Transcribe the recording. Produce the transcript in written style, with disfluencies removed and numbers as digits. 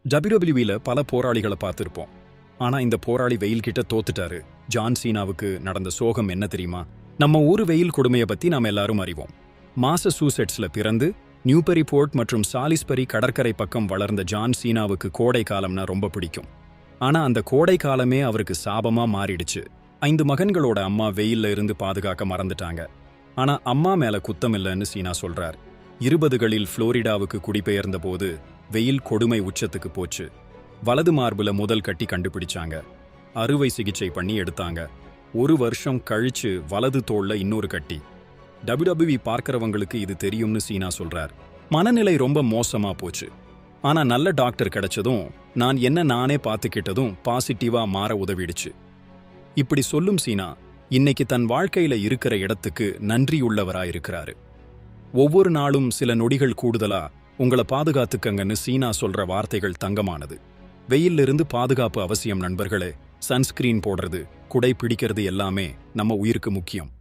WWEல பல போராளிகளை பார்த்திருப்போம். ஆனா இந்த போராளி வெயில் கிட்ட தோத்துட்டாரு. ஜான் சீனாவுக்கு நடந்த சோகம் என்ன தெரியுமா? நம்ம ஊரு வெயில் கொடுமையை பத்தி நாம எல்லாரும் அறிவோம். மாசசூசெட்ஸ்ல பிறந்து நியூபெரிபோர்ட் மற்றும் சாலிஸ்பரி கடற்கரை பக்கம் வளர்ந்த ஜான் சீனாவுக்கு கோடை காலம்னா ரொம்ப பிடிக்கும். ஆனா அந்த கோடை காலமே அவருக்கு சாபமா மாறிடுச்சு. 5 மகன்களோட அம்மா வெயில்ல இருந்து பாதுகாக்க மறந்துட்டாங்க. ஆனா அம்மா மேல குத்தம் இல்லைன்னு சீனா சொல்றார். 20களில் புளோரிடாவுக்கு குடிபெயர்ந்த போது வெயில் கொடுமை உச்சத்துக்கு போச்சு. வலது மார்புல முதல் கட்டி கண்டுபிடிச்சாங்க. அறுவை சிகிச்சை பண்ணி எடுத்தாங்க. 1 வருஷம் கழிச்சு வலது தோள்ல இன்னொரு கட்டி. WWE பார்க்கறவங்களுக்கு இது தெரியும்னு சீனா சொல்றார். மனநிலை ரொம்ப மோசமா போச்சு. ஆனா நல்ல டாக்டர் கிடைச்சதும் நான் என்ன நானே பார்த்துக்கிட்டதும் பாசிட்டிவா மாற உதவிடுச்சு. இப்படி சொல்லும் சீனா இன்னைக்கு தன் வாழ்க்கையில இருக்கிற இடத்துக்கு நன்றியுள்ளவரா இருக்கிறாரு. ஒவ்வொரு நாளும் சில நொடிகள் கூடுதலா உங்களை பாதுகாத்துக்கங்கன்னு சீனா சொல்ற வார்த்தைகள் தங்கமானது. வெயிலிருந்து பாதுகாப்பு அவசியம் நண்பர்களே. சன்ஸ்கிரீன் போடுறது, குடை பிடிக்கிறது எல்லாமே நம்ம உயிருக்கு முக்கியம்.